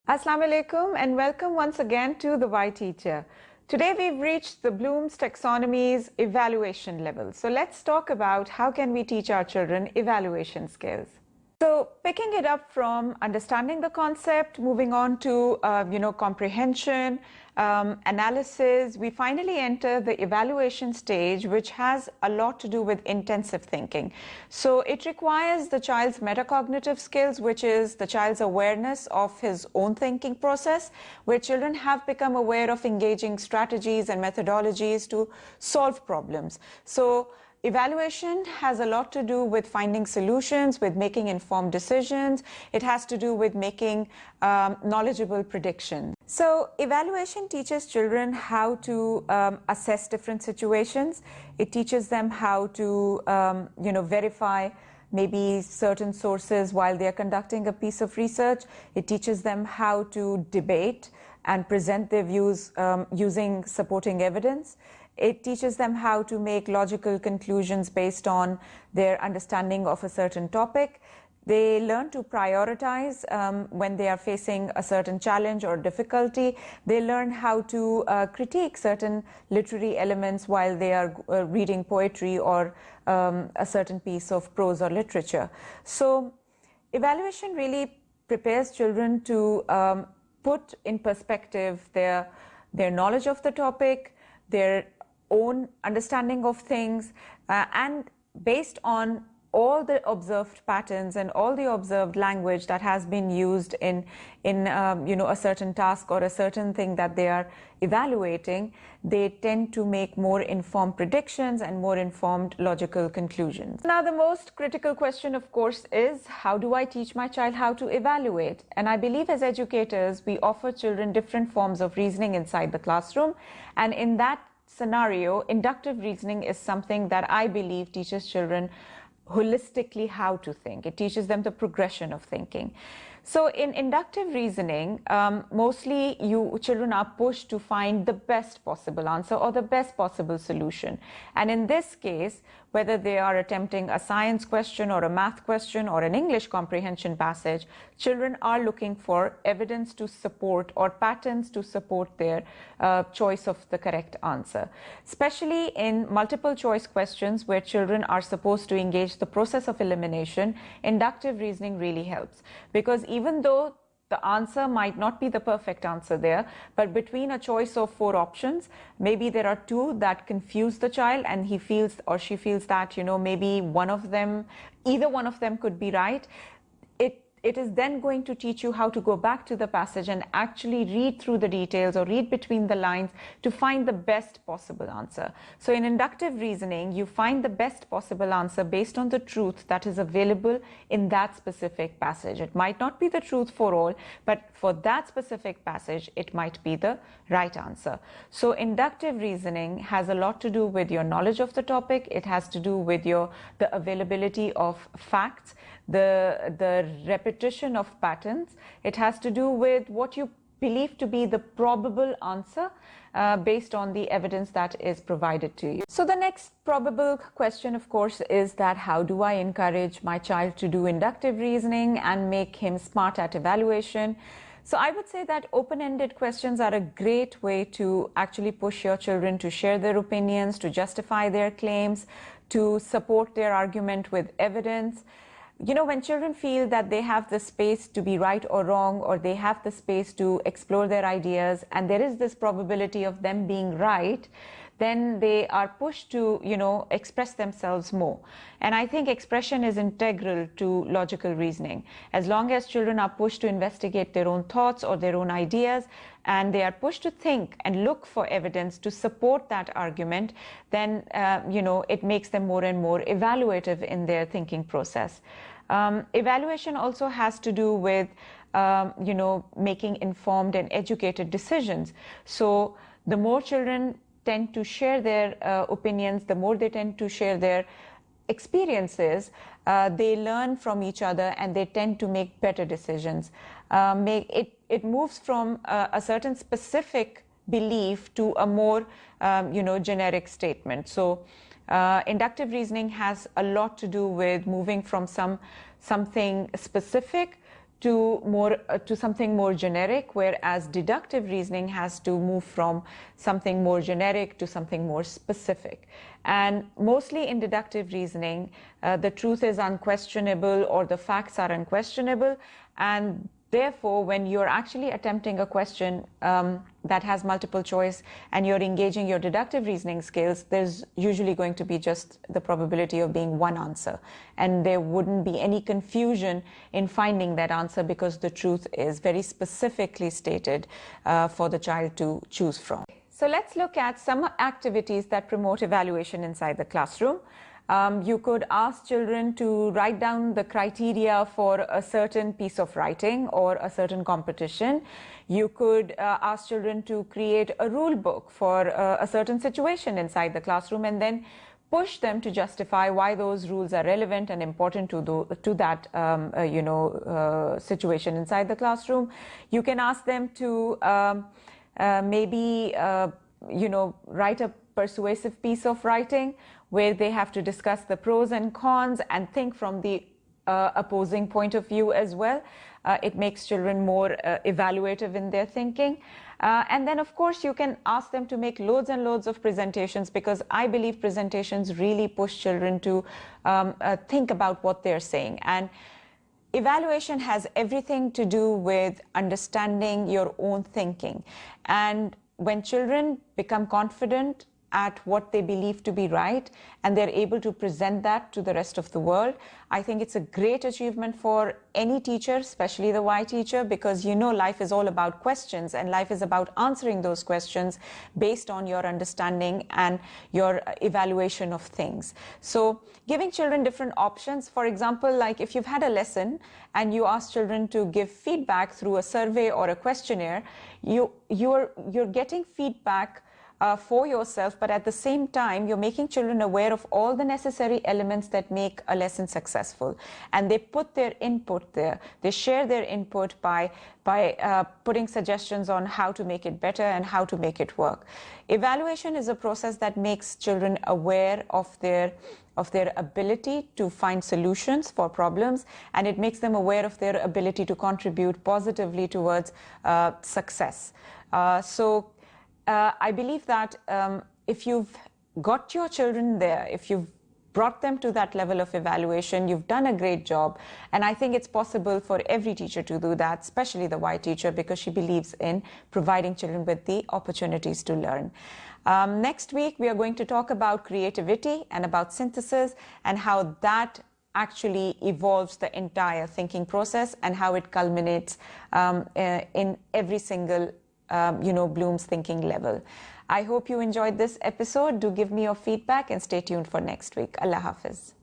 Assalamu alaikum and welcome once again to The Why Teacher. Today we've reached the Bloom's taxonomy's evaluation level. So let's talk about how can we teach our children evaluation skills. So picking it up from understanding the concept, moving on to comprehension, analysis, we finally enter the evaluation stage, which has a lot to do with intensive thinking. So it requires the child's metacognitive skills, which is the child's awareness of his own thinking process, where children have become aware of engaging strategies and methodologies to solve problems. So evaluation has a lot to do with finding solutions, with making informed decisions. It has to do with making knowledgeable predictions. So evaluation teaches children how to assess different situations. It teaches them how to verify maybe certain sources while they are conducting a piece of research. It teaches them how to debate and present their views using supporting evidence. It teaches them how to make logical conclusions based on their understanding of a certain topic. They learn to prioritize when they are facing a certain challenge or difficulty. They learn how to critique certain literary elements while they are reading poetry or a certain piece of prose or literature. So evaluation really prepares children to put in perspective their knowledge of the topic, their own understanding of things, and based on all the observed patterns and all the observed language that has been used in a certain task or a certain thing that they are evaluating, they tend to make more informed predictions and more informed logical conclusions. Now, the most critical question, of course, is how do I teach my child how to evaluate? And I believe as educators, we offer children different forms of reasoning inside the classroom, and in that scenario, inductive reasoning is something that I believe teaches children holistically how to think. It teaches them the progression of thinking. So in inductive reasoning, mostly children are pushed to find the best possible answer or the best possible solution. And in this case, whether they are attempting a science question or a math question or an English comprehension passage, children are looking for evidence to support or patterns to support their choice of the correct answer. Especially in multiple choice questions where children are supposed to engage the process of elimination, inductive reasoning really helps, because even though the answer might not be the perfect answer there, but between a choice of 4 options, maybe there are 2 that confuse the child and he feels or she feels that, maybe either one of them could be right. It is then going to teach you how to go back to the passage and actually read through the details or read between the lines to find the best possible answer. So in inductive reasoning, you find the best possible answer based on the truth that is available in that specific passage. It might not be the truth for all, but for that specific passage, it might be the right answer. So inductive reasoning has a lot to do with your knowledge of the topic. It has to do with the availability of facts, the repetition of patterns. It has to do with what you believe to be the probable answer based on the evidence that is provided to you. So the next probable question, of course, is that how do I encourage my child to do inductive reasoning and make him smart at evaluation? So I would say that open-ended questions are a great way to actually push your children to share their opinions, to justify their claims, to support their argument with evidence. When children feel that they have the space to be right or wrong, or they have the space to explore their ideas, and there is this probability of them being right, then they are pushed to, express themselves more. And I think expression is integral to logical reasoning. As long as children are pushed to investigate their own thoughts or their own ideas, and they are pushed to think and look for evidence to support that argument, then, it makes them more and more evaluative in their thinking process. Evaluation also has to do with, making informed and educated decisions. So the more children tend to share their opinions, the more they tend to share their experiences, they learn from each other and they tend to make better decisions. It moves from a certain specific belief to a more, generic statement. So inductive reasoning has a lot to do with moving from something specific to something more generic, whereas deductive reasoning has to move from something more generic to something more specific. And mostly in deductive reasoning, the truth is unquestionable or the facts are unquestionable, and therefore, when you're actually attempting a question that has multiple choice and you're engaging your deductive reasoning skills, there's usually going to be just the probability of being one answer. And there wouldn't be any confusion in finding that answer because the truth is very specifically stated for the child to choose from. So let's look at some activities that promote evaluation inside the classroom. You could ask children to write down the criteria for a certain piece of writing or a certain competition. You could ask children to create a rule book for a certain situation inside the classroom and then push them to justify why those rules are relevant and important to that situation inside the classroom. You can ask them to maybe write a persuasive piece of writing where they have to discuss the pros and cons and think from the opposing point of view as well. It makes children more evaluative in their thinking. And then, of course, you can ask them to make loads and loads of presentations, because I believe presentations really push children to think about what they're saying. And evaluation has everything to do with understanding your own thinking. And when children become confident at what they believe to be right and they're able to present that to the rest of the world, I think it's a great achievement for any teacher, especially the Y teacher, because life is all about questions and life is about answering those questions based on your understanding and your evaluation of things. So giving children different options, for example, like if you've had a lesson and you ask children to give feedback through a survey or a questionnaire, you're getting feedback for yourself, but at the same time, you're making children aware of all the necessary elements that make a lesson successful. And they put their input there. They share their input by putting suggestions on how to make it better and how to make it work. Evaluation is a process that makes children aware of their ability to find solutions for problems, and it makes them aware of their ability to contribute positively towards success. I believe that if you've got your children there, if you've brought them to that level of evaluation, you've done a great job. And I think it's possible for every teacher to do that, especially the Y teacher, because she believes in providing children with the opportunities to learn. Next week, we are going to talk about creativity and about synthesis and how that actually evolves the entire thinking process and how it culminates in every single Bloom's thinking level. I hope you enjoyed this episode. Do give me your feedback and stay tuned for next week. Allah Hafiz.